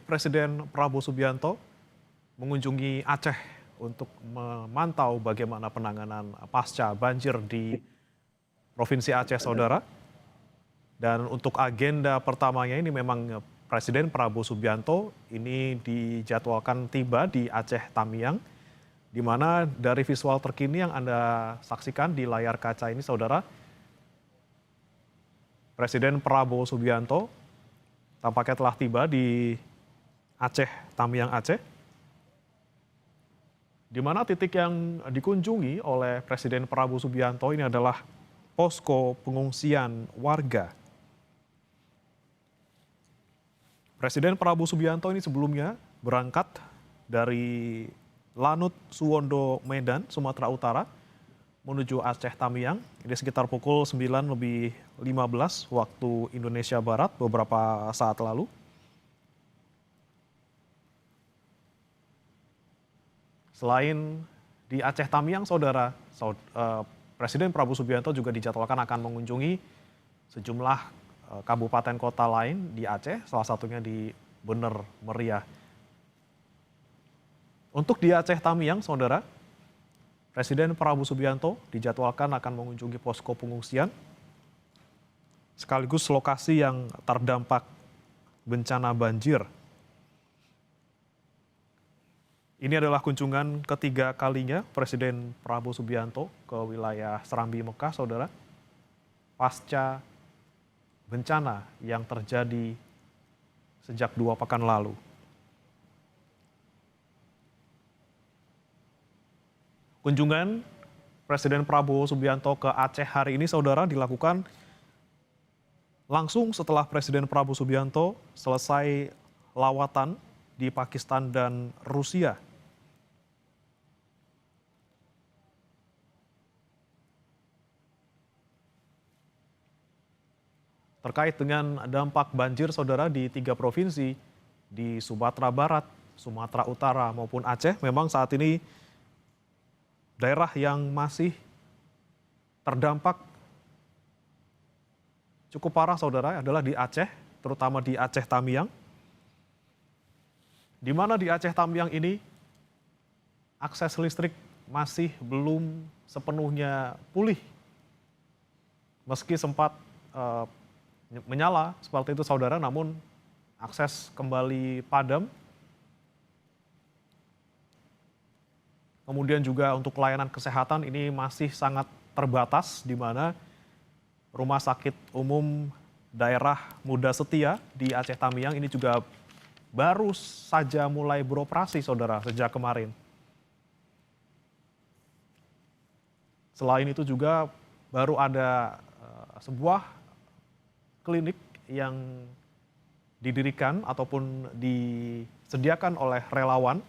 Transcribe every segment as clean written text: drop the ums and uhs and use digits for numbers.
Presiden Prabowo Subianto mengunjungi Aceh untuk memantau bagaimana penanganan pasca banjir di Provinsi Aceh, Saudara. Dan untuk agenda pertamanya ini memang Presiden Prabowo Subianto ini dijadwalkan tiba di Aceh Tamiang, di mana dari visual terkini yang Anda saksikan di layar kaca ini, Saudara, Presiden Prabowo Subianto tampaknya telah tiba di Aceh, Tamiang, Aceh, di mana titik yang dikunjungi oleh Presiden Prabowo Subianto ini adalah posko pengungsian warga. Presiden Prabowo Subianto ini sebelumnya berangkat dari Lanut Suwondo, Medan, Sumatera Utara, menuju Aceh Tamiang. Ini sekitar pukul 9:15 waktu Indonesia Barat beberapa saat lalu. Selain di Aceh Tamiang, Saudara, Presiden Prabowo Subianto juga dijadwalkan akan mengunjungi sejumlah kabupaten kota lain di Aceh, salah satunya di Bener Meriah. Untuk di Aceh Tamiang, Saudara, Presiden Prabowo Subianto dijadwalkan akan mengunjungi posko pengungsian, sekaligus lokasi yang terdampak bencana banjir. Ini adalah kunjungan ketiga kalinya Presiden Prabowo Subianto ke wilayah Serambi, Mekah, Saudara, pasca bencana yang terjadi sejak 2 pekan lalu. Kunjungan Presiden Prabowo Subianto ke Aceh hari ini, Saudara, dilakukan langsung setelah Presiden Prabowo Subianto selesai lawatan di Pakistan dan Rusia. Terkait dengan dampak banjir, Saudara, di 3 provinsi, di Sumatera Barat, Sumatera Utara maupun Aceh, memang saat ini daerah yang masih terdampak cukup parah, Saudara, adalah di Aceh, terutama di Aceh Tamiang. Di mana di Aceh Tamiang ini akses listrik masih belum sepenuhnya pulih. Meski sempat menyala seperti itu, Saudara, namun akses kembali padam. Kemudian juga untuk layanan kesehatan ini masih sangat terbatas, di mana Rumah Sakit Umum Daerah Muda Setia di Aceh Tamiang ini juga baru saja mulai beroperasi, Saudara, sejak kemarin. Selain itu juga baru ada sebuah klinik yang didirikan ataupun disediakan oleh relawan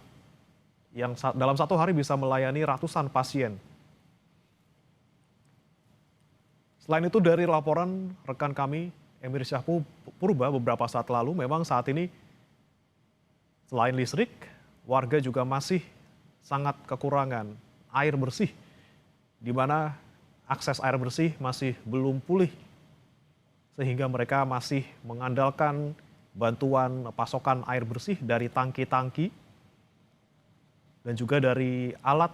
yang dalam 1 hari bisa melayani ratusan pasien. Selain itu, dari laporan rekan kami Emir Syahpu Purba beberapa saat lalu, memang saat ini selain listrik, warga juga masih sangat kekurangan air bersih, di mana akses air bersih masih belum pulih, sehingga mereka masih mengandalkan bantuan pasokan air bersih dari tangki-tangki dan juga dari alat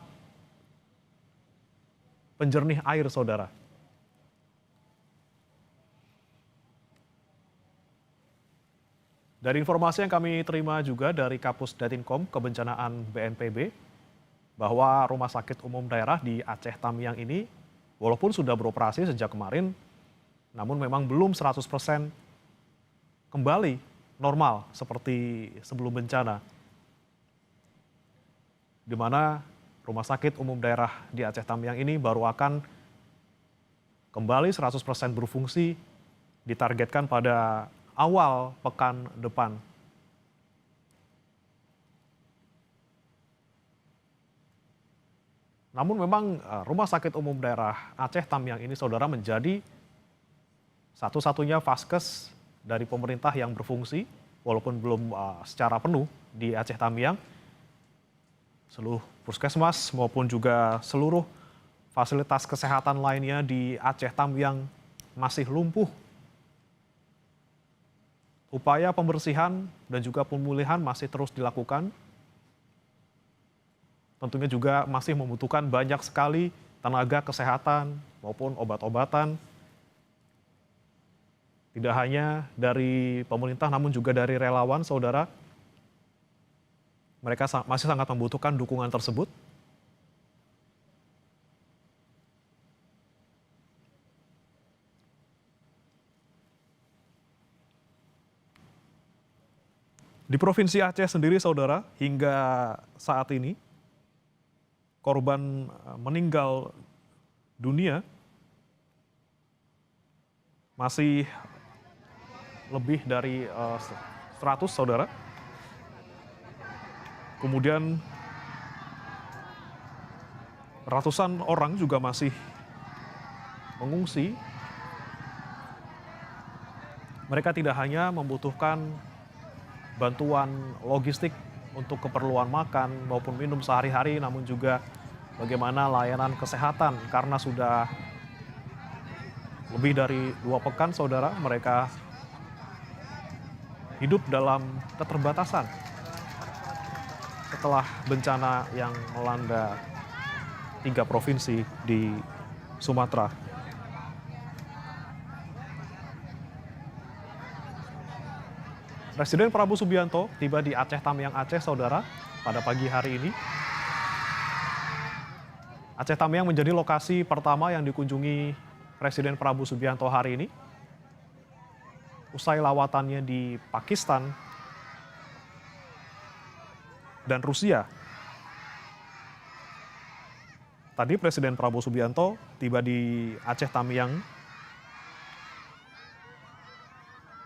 penjernih air, Saudara. Dari informasi yang kami terima juga dari Kapus Datinkom Kebencanaan BNPB, bahwa Rumah Sakit Umum Daerah di Aceh Tamiang ini, walaupun sudah beroperasi sejak kemarin, namun memang belum 100% kembali normal seperti sebelum bencana. Di mana Rumah Sakit Umum Daerah di Aceh Tamiang ini baru akan kembali 100% berfungsi, ditargetkan pada awal pekan depan. Namun memang Rumah Sakit Umum Daerah Aceh Tamiang ini, Saudara, menjadi satu-satunya vaskes dari pemerintah yang berfungsi, walaupun belum secara penuh di Aceh Tamiang. Seluruh puskesmas maupun juga seluruh fasilitas kesehatan lainnya di Aceh Tamiang masih lumpuh. upaya pembersihan dan juga pemulihan masih terus dilakukan. Tentunya juga masih membutuhkan banyak sekali tenaga kesehatan maupun obat-obatan. Tidak hanya dari pemerintah namun juga dari relawan, saudara. Mereka masih sangat membutuhkan dukungan tersebut. Di Provinsi Aceh sendiri, saudara, hingga saat ini korban meninggal dunia masih lebih dari 100, saudara. Kemudian ratusan orang juga masih mengungsi. Mereka tidak hanya membutuhkan bantuan logistik untuk keperluan makan maupun minum sehari-hari, namun juga bagaimana layanan kesehatan, karena sudah lebih dari 2 pekan, saudara, mereka hidup dalam keterbatasan setelah bencana yang melanda 3 provinsi di Sumatera. Presiden Prabowo Subianto tiba di Aceh Tamiang, Aceh, saudara, pada pagi hari ini. Aceh Tamiang menjadi lokasi pertama yang dikunjungi Presiden Prabowo Subianto hari ini. Usai lawatannya di Pakistan dan Rusia. Tadi Presiden Prabowo Subianto tiba di Aceh Tamiang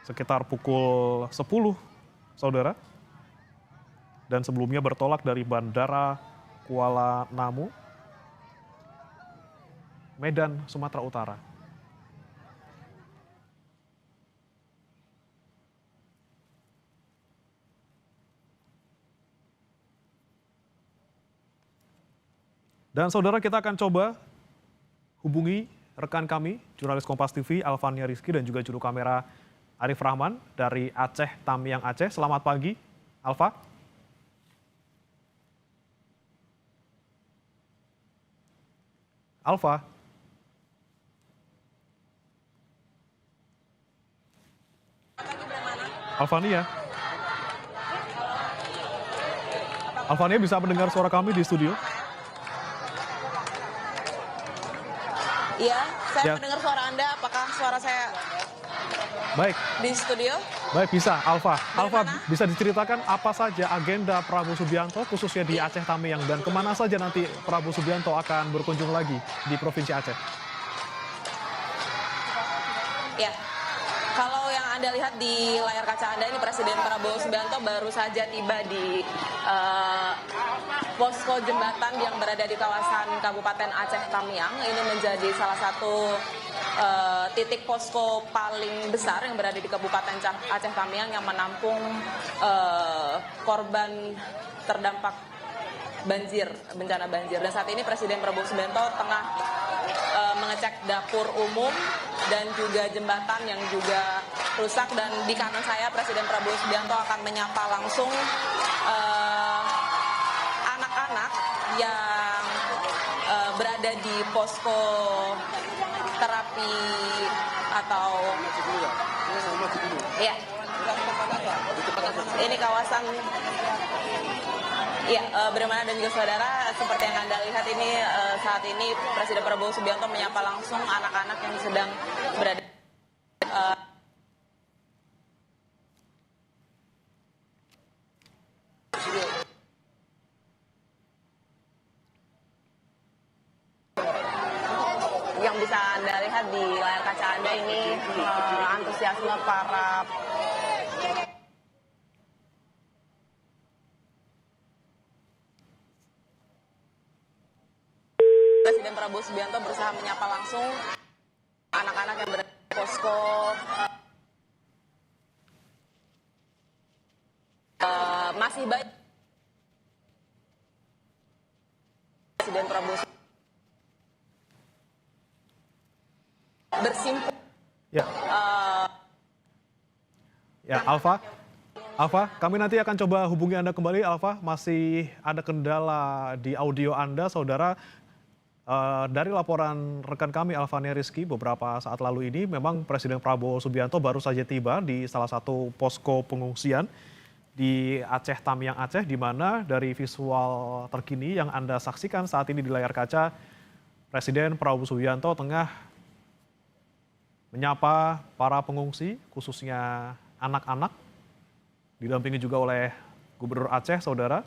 sekitar pukul 10, saudara. Dan sebelumnya bertolak dari Bandara Kuala Namu, Medan, Sumatera Utara. Dan saudara, kita akan coba hubungi rekan kami, jurnalis Kompas TV, Alvania Rizky, dan juga juru kamera Arif Rahman dari Aceh Tamiang, Aceh. Selamat pagi, Alfa. Alfa. Alvania. Alvania bisa mendengar suara kami di studio? Iya, saya mendengar suara Anda. Apakah suara saya baik di studio? Baik, bisa. Alfa, Bagaimana? bisa diceritakan apa saja agenda Prabowo Subianto khususnya di Aceh Tamiang dan kemana saja nanti Prabowo Subianto akan berkunjung lagi di Provinsi Aceh? Ya, kalau yang Anda lihat di layar kaca Anda ini Presiden Prabowo Subianto baru saja tiba di posko jembatan yang berada di kawasan Kabupaten Aceh Tamiang. Ini menjadi salah satu titik posko paling besar yang berada di Kabupaten Aceh Tamiang yang menampung korban terdampak bencana banjir. Dan saat ini Presiden Prabowo Subianto tengah mengecek dapur umum dan juga jembatan yang juga rusak. Dan di kanan saya Presiden Prabowo Subianto akan menyapa langsung anak-anak yang berada di posko terapi atau ya, ini kawasan ya Bagaimana dan juga saudara, seperti yang Anda lihat ini saat ini Presiden Prabowo Subianto menyapa langsung anak-anak yang sedang berada yang bisa Anda lihat di layar kaca Anda ini antusiasme para Presiden Prabowo Subianto berusaha menyapa langsung anak-anak yang berada di posko masih baik. Presiden Prabowo bersimpul Ya. Ya, Alfa, kami nanti akan coba hubungi Anda kembali, Alfa. Masih ada kendala di audio Anda, saudara. Dari laporan rekan kami, Alvania Rizky, beberapa saat lalu ini, memang Presiden Prabowo Subianto baru saja tiba di salah satu posko pengungsian di Aceh Tamiang, Aceh, di mana dari visual terkini yang Anda saksikan saat ini di layar kaca, Presiden Prabowo Subianto tengah menyapa para pengungsi, khususnya anak-anak, didampingi juga oleh Gubernur Aceh, saudara.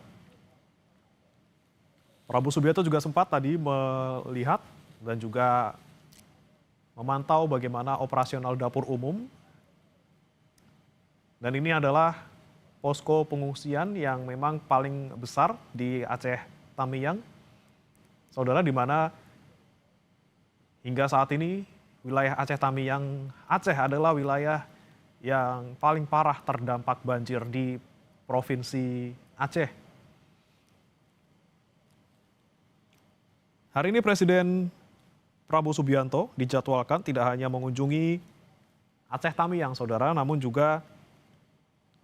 Prabowo Subianto juga sempat tadi melihat dan juga memantau bagaimana operasional dapur umum. Dan ini adalah posko pengungsian yang memang paling besar di Aceh Tamiang, saudara, di mana hingga saat ini wilayah Aceh Tamiang, Aceh adalah wilayah yang paling parah terdampak banjir di Provinsi Aceh. Hari ini Presiden Prabowo Subianto dijadwalkan tidak hanya mengunjungi Aceh Tamiang, saudara, namun juga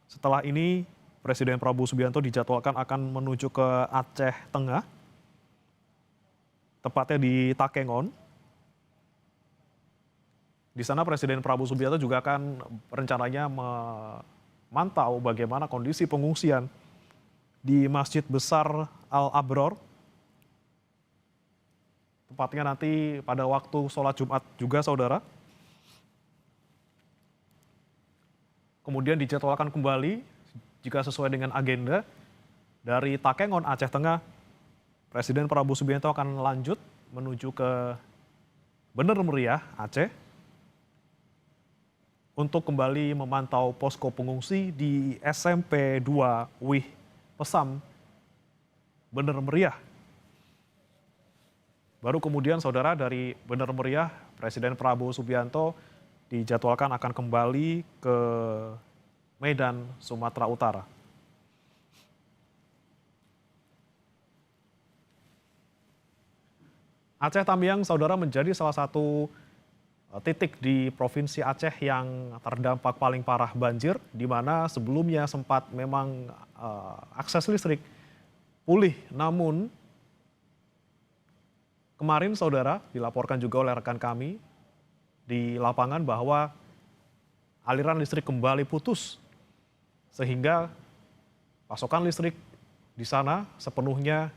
setelah ini Presiden Prabowo Subianto dijadwalkan akan menuju ke Aceh Tengah, tepatnya di Takengon. Di sana Presiden Prabowo Subianto juga akan rencananya memantau bagaimana kondisi pengungsian di Masjid Besar Al-Abror. Tepatnya nanti pada waktu sholat Jumat juga, saudara. Kemudian dijadwalkan kembali, jika sesuai dengan agenda, dari Takengon, Aceh Tengah, Presiden Prabowo Subianto akan lanjut menuju ke Bener Meriah, Aceh, untuk kembali memantau posko pengungsi di SMP 2 Wih Pesam, Bener Meriah. Baru kemudian, saudara, dari Bener Meriah, Presiden Prabowo Subianto dijadwalkan akan kembali ke Medan, Sumatera Utara. Aceh Tamiang, saudara, menjadi salah satu titik di Provinsi Aceh yang terdampak paling parah banjir, di mana sebelumnya sempat memang akses listrik pulih, namun kemarin, saudara, dilaporkan juga oleh rekan kami di lapangan bahwa aliran listrik kembali putus, sehingga pasokan listrik di sana sepenuhnya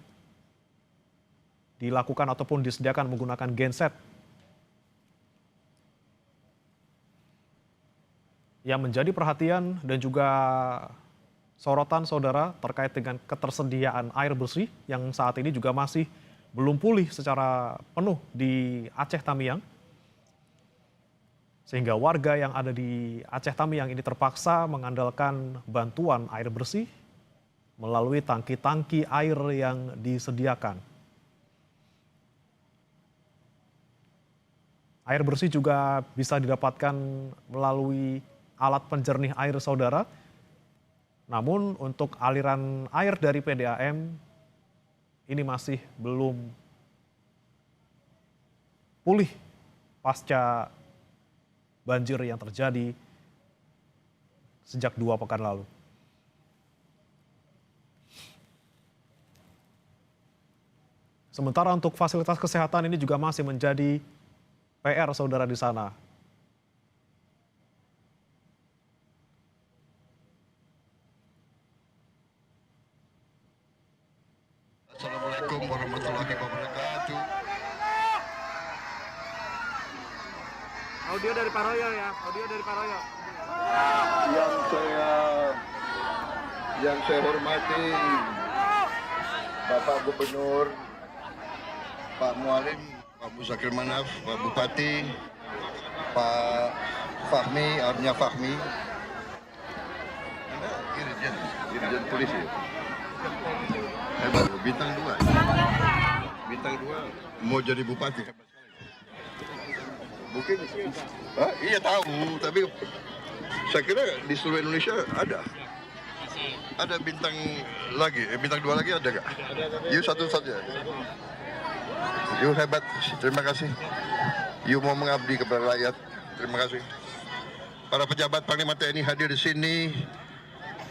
dilakukan ataupun disediakan menggunakan genset. Yang menjadi perhatian dan juga sorotan, saudara, terkait dengan ketersediaan air bersih yang saat ini juga masih belum pulih secara penuh di Aceh Tamiang. Sehingga warga yang ada di Aceh Tamiang ini terpaksa mengandalkan bantuan air bersih melalui tangki-tangki air yang disediakan. Air bersih juga bisa didapatkan melalui alat penjernih air, saudara. Namun untuk aliran air dari PDAM ini masih belum pulih pasca banjir yang terjadi sejak 2 pekan lalu. Sementara untuk fasilitas kesehatan ini juga masih menjadi PR, saudara, di sana. Assalamualaikum warahmatullahi wabarakatuh. Audio dari Paroyo ya, audio dari Paroyo. Yang saya hormati Bapak Gubernur, Pak Mualim, Pak Muzakir Manaf, Pak Bupati, Pak Fahmi, Arnya Fahmi. Anda Irjen Polisi. Hebat, bintang 2. Bintang 2 mau jadi bupati. Hebat sekali. Mungkin, iya tahu, tapi saya kira di seluruh Indonesia ada bintang lagi, bintang 2 lagi ada nggak? You satu saja. You hebat, terima kasih. You mau mengabdi kepada rakyat, terima kasih. para pejabat Panglima TNI hadir di sini,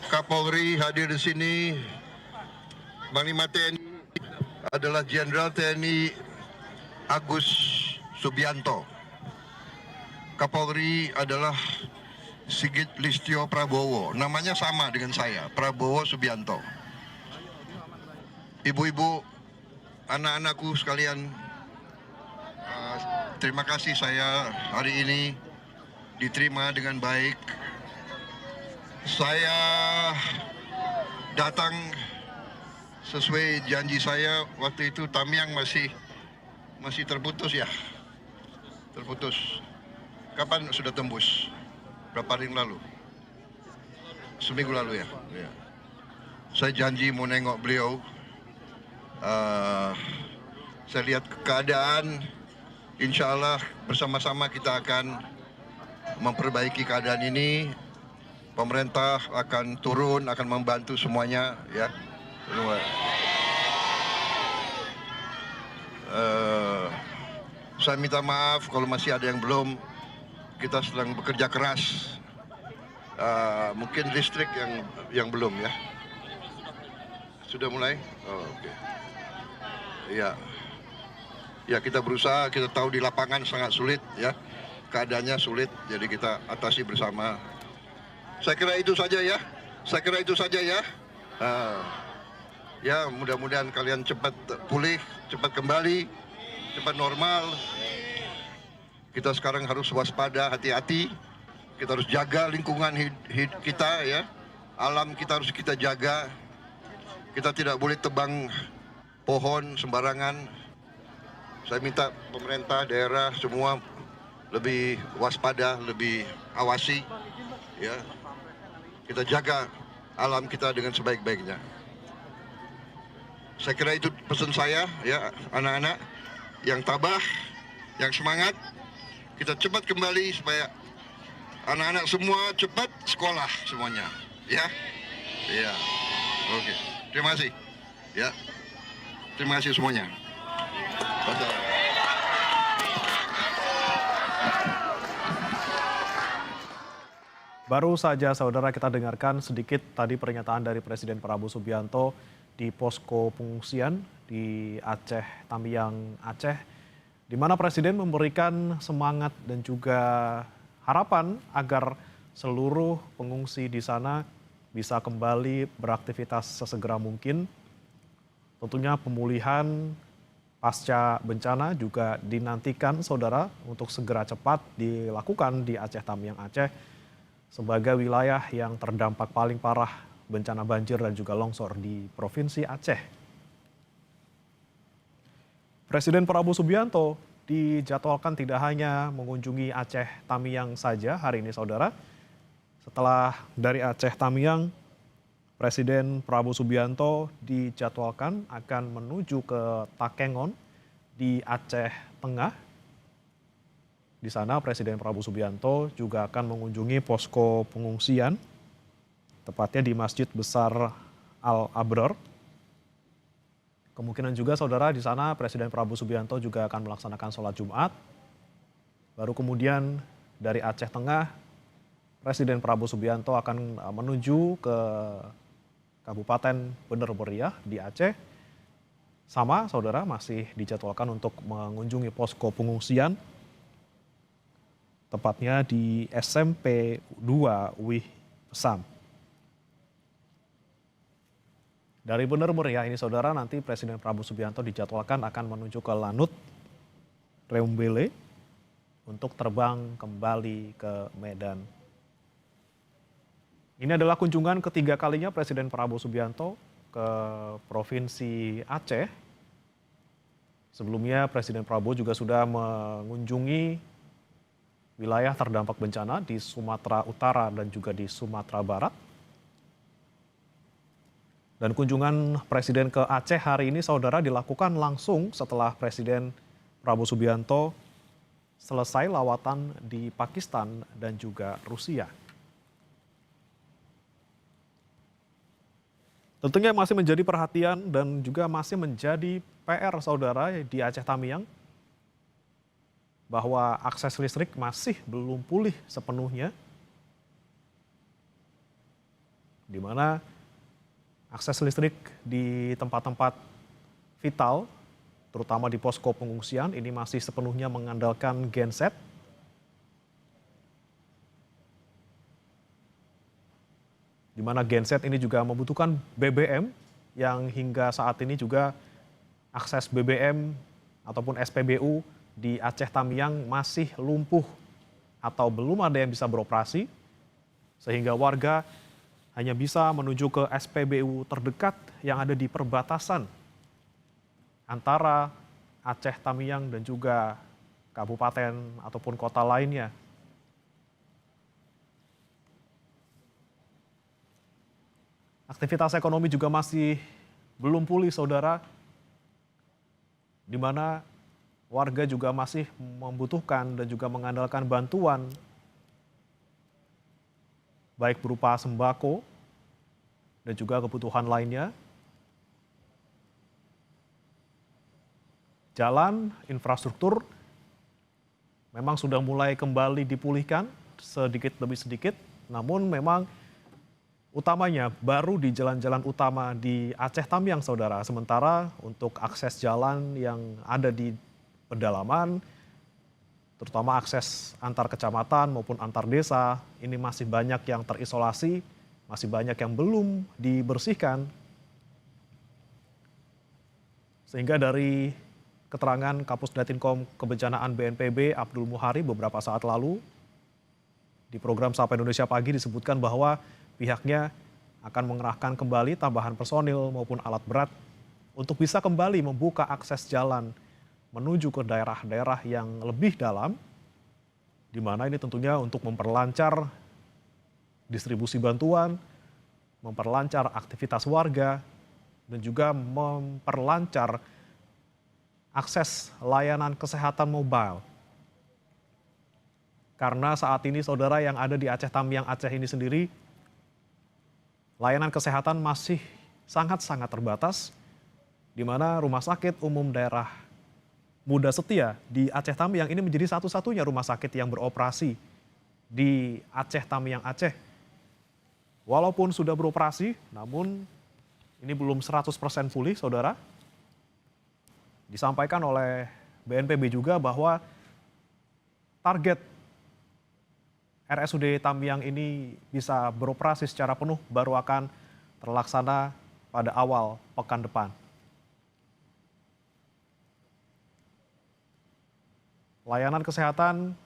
Kapolri hadir di sini. Panglima TNI adalah Jenderal TNI Agus Subianto. Kapolri adalah Sigit Listio Prabowo. Namanya sama dengan saya, Prabowo Subianto. Ibu-ibu, anak-anakku sekalian, terima kasih saya hari ini diterima dengan baik. Saya datang sesuai janji saya waktu itu. Tamiang masih terputus ya, terputus. Kapan sudah tembus? Berapa hari lalu? Seminggu lalu ya. Ya. Saya janji mau nengok beliau. Saya lihat keadaan, insya Allah bersama-sama kita akan memperbaiki keadaan ini. Pemerintah akan turun, akan membantu semuanya, ya. Saya minta maaf kalau masih ada yang belum. Kita sedang bekerja keras. Mungkin listrik yang belum ya. Sudah mulai? Oh, oke. Ya. Ya, kita berusaha, kita tahu di lapangan sangat sulit ya. Keadaannya sulit, jadi kita atasi bersama. Saya kira itu saja ya. Saya kira itu saja ya. Ya, mudah-mudahan kalian cepat pulih, cepat kembali, cepat normal. Kita sekarang harus waspada, hati-hati. Kita harus jaga lingkungan kita ya. Alam kita harus kita jaga. Kita tidak boleh tebang pohon sembarangan. Saya minta pemerintah daerah semua lebih waspada, lebih awasi ya. Kita jaga alam kita dengan sebaik-baiknya. Saya kira itu pesan saya ya, anak-anak yang tabah, yang semangat. Kita cepat kembali supaya anak-anak semua cepat sekolah semuanya, ya. Iya. Oke. Terima kasih. Ya. Terima kasih semuanya. Betul. Baru saja saudara kita dengarkan sedikit tadi pernyataan dari Presiden Prabowo Subianto di posko pengungsian di Aceh, Tamiang, Aceh, di mana Presiden memberikan semangat dan juga harapan agar seluruh pengungsi di sana bisa kembali beraktivitas sesegera mungkin. Tentunya pemulihan pasca bencana juga dinantikan saudara untuk segera cepat dilakukan di Aceh, Tamiang, Aceh sebagai wilayah yang terdampak paling parah bencana banjir dan juga longsor di Provinsi Aceh. Presiden Prabowo Subianto dijadwalkan tidak hanya mengunjungi Aceh Tamiang saja hari ini saudara. Setelah dari Aceh Tamiang, Presiden Prabowo Subianto dijadwalkan akan menuju ke Takengon di Aceh Tengah. Di sana Presiden Prabowo Subianto juga akan mengunjungi posko pengungsian, tepatnya di Masjid Besar Al-Abrar. Kemungkinan juga saudara di sana Presiden Prabowo Subianto juga akan melaksanakan sholat Jumat. Baru kemudian dari Aceh Tengah, Presiden Prabowo Subianto akan menuju ke Kabupaten Bener Meriah di Aceh. Sama saudara masih dijadwalkan untuk mengunjungi posko pengungsian, tepatnya di SMP 2 Wih Pesam. Dari Bener Meriah ini saudara, nanti Presiden Prabowo Subianto dijadwalkan akan menuju ke Lanut, Reumbele untuk terbang kembali ke Medan. Ini adalah kunjungan ketiga kalinya Presiden Prabowo Subianto ke Provinsi Aceh. Sebelumnya Presiden Prabowo juga sudah mengunjungi wilayah terdampak bencana di Sumatera Utara dan juga di Sumatera Barat. Dan kunjungan Presiden ke Aceh hari ini saudara dilakukan langsung setelah Presiden Prabowo Subianto selesai lawatan di Pakistan dan juga Rusia. Tentunya masih menjadi perhatian dan juga masih menjadi PR saudara di Aceh Tamiang bahwa akses listrik masih belum pulih sepenuhnya di mana akses listrik di tempat-tempat vital, terutama di posko pengungsian, ini masih sepenuhnya mengandalkan genset. Di mana genset ini juga membutuhkan BBM yang hingga saat ini juga akses BBM ataupun SPBU di Aceh Tamiang masih lumpuh atau belum ada yang bisa beroperasi, sehingga warga hanya bisa menuju ke SPBU terdekat yang ada di perbatasan antara Aceh Tamiang dan juga kabupaten ataupun kota lainnya. Aktivitas ekonomi juga masih belum pulih, saudara, di mana warga juga masih membutuhkan dan juga mengandalkan bantuan, baik berupa sembako dan juga kebutuhan lainnya. Jalan, infrastruktur memang sudah mulai kembali dipulihkan sedikit demi sedikit, namun memang utamanya baru di jalan-jalan utama di Aceh Tamiang, saudara. Sementara untuk akses jalan yang ada di pedalaman, terutama akses antar kecamatan maupun antar desa, ini masih banyak yang terisolasi, masih banyak yang belum dibersihkan. Sehingga dari keterangan Kapus Datinkom Kebencanaan BNPB Abdul Muhari beberapa saat lalu, di program Sapa Indonesia Pagi disebutkan bahwa pihaknya akan mengerahkan kembali tambahan personil maupun alat berat untuk bisa kembali membuka akses jalan menuju ke daerah-daerah yang lebih dalam, di mana ini tentunya untuk memperlancar distribusi bantuan, memperlancar aktivitas warga, dan juga memperlancar akses layanan kesehatan mobile. Karena saat ini, saudara, yang ada di Aceh Tamiang Aceh ini sendiri, layanan kesehatan masih sangat-sangat terbatas, di mana Rumah Sakit Umum Daerah Muda Setia di Aceh Tamiang ini menjadi satu-satunya rumah sakit yang beroperasi di Aceh Tamiang Aceh. Walaupun sudah beroperasi, namun ini belum 100% pulih, saudara. Disampaikan oleh BNPB juga bahwa target RSUD Tamiang ini bisa beroperasi secara penuh baru akan terlaksana pada awal pekan depan. Layanan kesehatan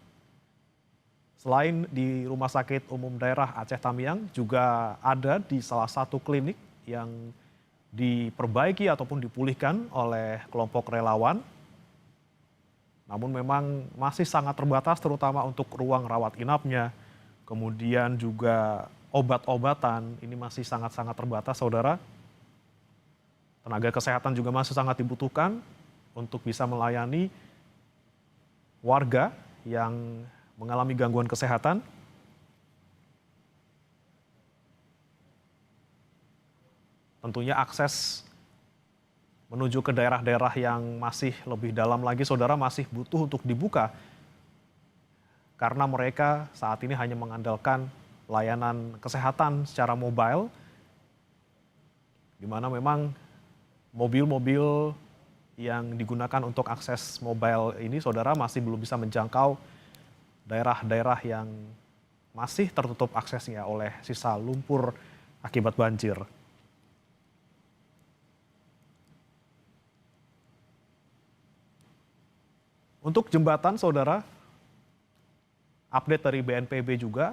selain di Rumah Sakit Umum Daerah Aceh Tamiang juga ada di salah satu klinik yang diperbaiki ataupun dipulihkan oleh kelompok relawan. Namun memang masih sangat terbatas, terutama untuk ruang rawat inapnya, kemudian juga obat-obatan, ini masih sangat-sangat terbatas, saudara. Tenaga kesehatan juga masih sangat dibutuhkan untuk bisa melayani warga yang mengalami gangguan kesehatan. Tentunya akses menuju ke daerah-daerah yang masih lebih dalam lagi, saudara, masih butuh untuk dibuka. Karena mereka saat ini hanya mengandalkan layanan kesehatan secara mobile, di mana memang mobil-mobil yang digunakan untuk akses mobile ini, saudara, masih belum bisa menjangkau daerah-daerah yang masih tertutup aksesnya oleh sisa lumpur akibat banjir. Untuk jembatan, saudara, update dari BNPB juga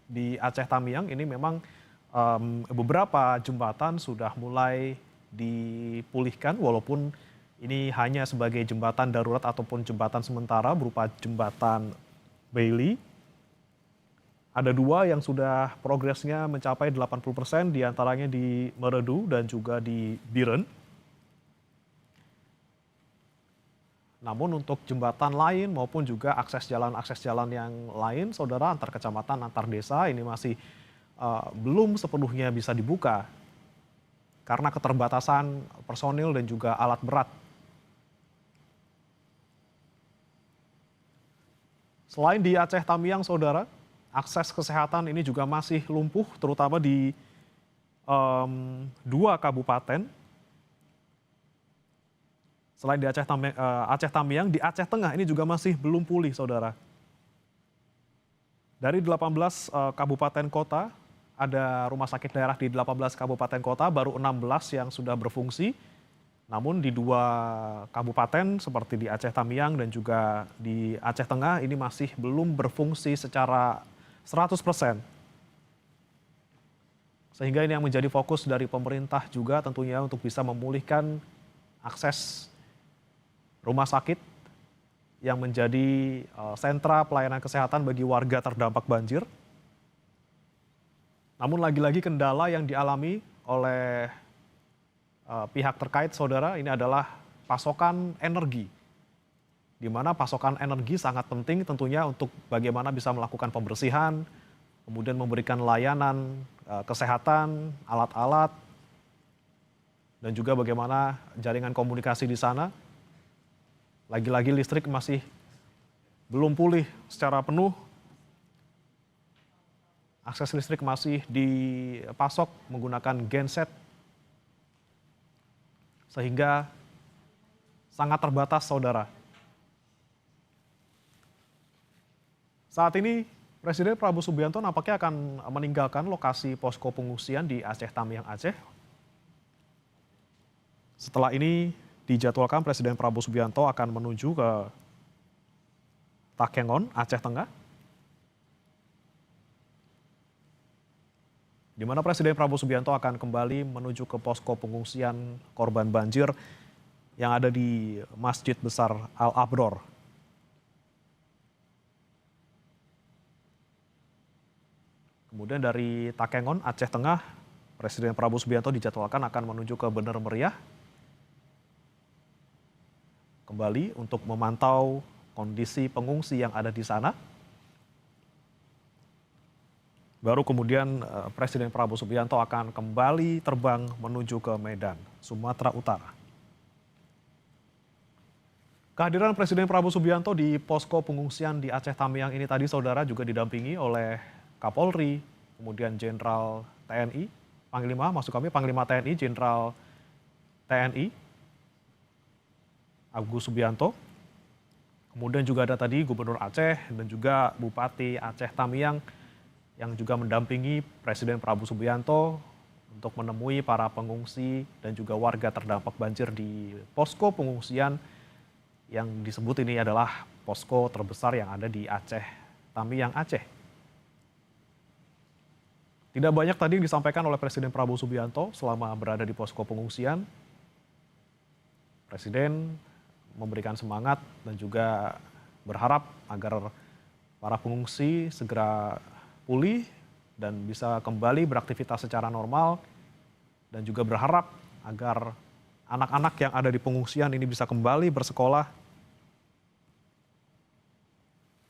di Aceh Tamiang ini memang beberapa jembatan sudah mulai dipulihkan, walaupun ini hanya sebagai jembatan darurat ataupun jembatan sementara berupa jembatan Bailey. Ada dua yang sudah progresnya mencapai 80%, diantaranya di Meredu dan juga di Biren. Namun untuk jembatan lain maupun juga akses jalan yang lain, saudara, antar kecamatan, antar desa ini masih belum sepenuhnya bisa dibuka karena keterbatasan personil dan juga alat berat. Selain di Aceh Tamiang, saudara, akses kesehatan ini juga masih lumpuh, terutama di dua kabupaten selain di Aceh Tamiang, di Aceh Tengah ini juga masih belum pulih, saudara. Dari 18 kabupaten kota, ada rumah sakit daerah di 18 kabupaten kota, baru 16 yang sudah berfungsi. Namun di dua kabupaten seperti di Aceh Tamiang dan juga di Aceh Tengah ini masih belum berfungsi secara 100%. Sehingga ini yang menjadi fokus dari pemerintah juga tentunya untuk bisa memulihkan akses rumah sakit yang menjadi sentra pelayanan kesehatan bagi warga terdampak banjir. Namun lagi-lagi kendala yang dialami oleh pihak terkait, saudara, ini adalah pasokan energi. Di mana pasokan energi sangat penting tentunya untuk bagaimana bisa melakukan pembersihan, kemudian memberikan layanan kesehatan, alat-alat, dan juga bagaimana jaringan komunikasi di sana. Lagi-lagi listrik masih belum pulih secara penuh. Akses listrik masih dipasok menggunakan genset, sehingga sangat terbatas, saudara. Saat ini Presiden Prabowo Subianto nampaknya akan meninggalkan lokasi posko pengungsian di Aceh Tamiang, Aceh. Setelah ini dijadwalkan Presiden Prabowo Subianto akan menuju ke Takengon, Aceh Tengah, di mana Presiden Prabowo Subianto akan kembali menuju ke posko pengungsian korban banjir yang ada di Masjid Besar Al-Abror. Kemudian dari Takengon, Aceh Tengah, Presiden Prabowo Subianto dijadwalkan akan menuju ke Bener Meriah kembali untuk memantau kondisi pengungsi yang ada di sana. Baru kemudian Presiden Prabowo Subianto akan kembali terbang menuju ke Medan, Sumatera Utara. Kehadiran Presiden Prabowo Subianto di posko pengungsian di Aceh Tamiang ini tadi, saudara, juga didampingi oleh Kapolri, kemudian Jenderal TNI, Panglima TNI, Jenderal TNI, Agus Subianto. Kemudian juga ada tadi Gubernur Aceh dan juga Bupati Aceh Tamiang yang juga mendampingi Presiden Prabowo Subianto untuk menemui para pengungsi dan juga warga terdampak banjir di posko pengungsian yang disebut ini adalah posko terbesar yang ada di Aceh Tamiang, Aceh. Tidak banyak tadi yang disampaikan oleh Presiden Prabowo Subianto selama berada di posko pengungsian. Presiden memberikan semangat dan juga berharap agar para pengungsi segera pulih dan bisa kembali beraktivitas secara normal, dan juga berharap agar anak-anak yang ada di pengungsian ini bisa kembali bersekolah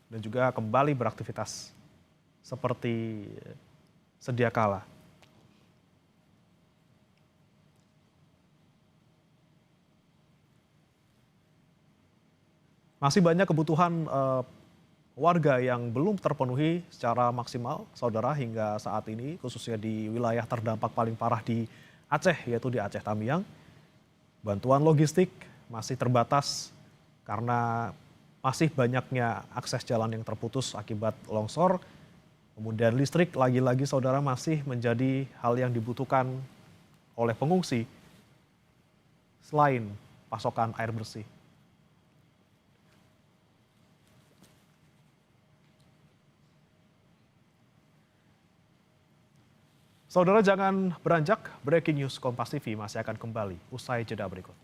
dan juga kembali beraktivitas seperti sedia kala. Masih banyak kebutuhan warga yang belum terpenuhi secara maksimal, saudara, hingga saat ini, khususnya di wilayah terdampak paling parah di Aceh, yaitu di Aceh Tamiang. Bantuan logistik masih terbatas karena masih banyaknya akses jalan yang terputus akibat longsor. Kemudian listrik lagi-lagi, saudara, masih menjadi hal yang dibutuhkan oleh pengungsi selain pasokan air bersih. Saudara, jangan beranjak, breaking news Kompas TV masih akan kembali usai jeda berikut.